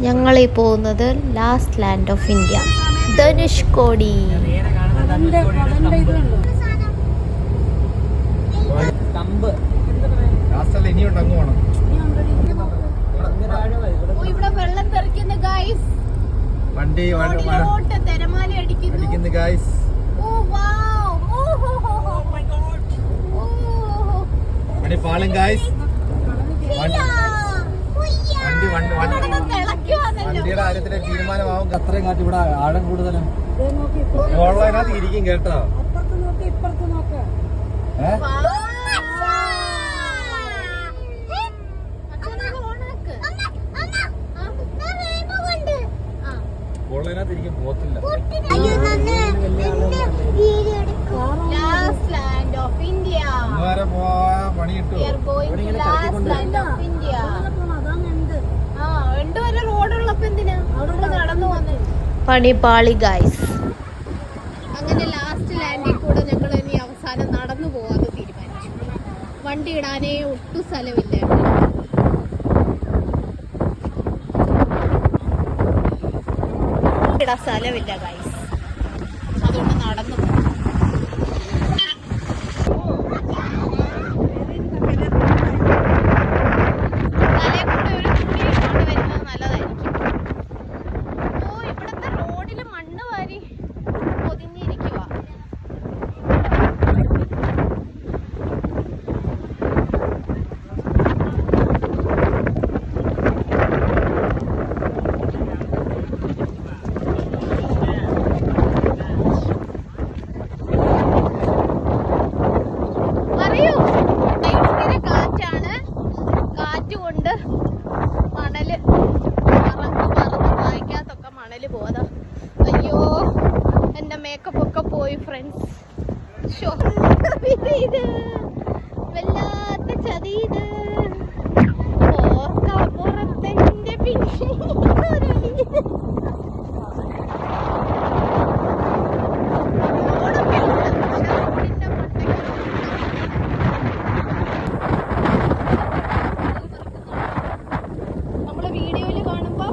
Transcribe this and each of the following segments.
ഞങ്ങളീ പോകുന്നത് last land of India, Dhanushkodi. ഇവിടെ വെള്ളം തെറിക്കുന്നു ഗൈസ്. വണ്ടിയിലോട്ട് തിരമാല അടിക്കുന്നു ഗൈസ്. വണ്ടിയുടെ കാര്യത്തിലെ തീരുമാനമാവും. അത്രയും കാട്ടി ഇവിടെ ആഴം കൂടുതലും ഓൺലൈനകത്ത് ഇരിക്കും കേട്ടോ. ഓൺലൈനകത്ത് ഇരിക്കും പോത്തില്ല. പണി കിട്ടും. പണി പാളി ഗൈസ്. അങ്ങനെ ലാസ്റ്റ് ലാൻഡിൽ കൂടെ ഞങ്ങൾ ഇനി അവസാനം നടന്നു പോവാന്ന് തീരുമാനിച്ചു. വണ്ടി ഇടാനേ ഒട്ടും സ്ഥലമില്ല. ഇടാൻ സ്ഥലമില്ല ഗൈസ്, അതുകൊണ്ട് നടന്നു പോകും. അയ്യോ, എന്റെ മേക്കപ്പ് ഒക്കെ പോയി ഫ്രണ്ട്സ്. ഇത് വല്ലാത്ത ചതി. ഇത് ഓർക്കപ്പുറത്തെ നമ്മള് വീഡിയോയില് കാണുമ്പോ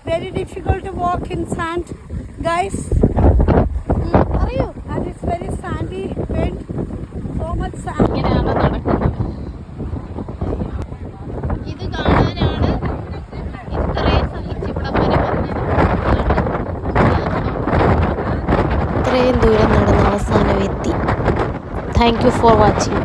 very difficult to walk in sand, guys. And it's very sandy bed, so much sand. ഇങ്ങനെയാണ് നടക്കുന്നത്. ഇത് കാണാനാണ് ഇത്രയും സഹിച്ച് ഇവിടെ വരെ വന്നത്. ഇത്രയും ദൂരം നടന്ന് അവസാനം എത്തി. Thank you for watching.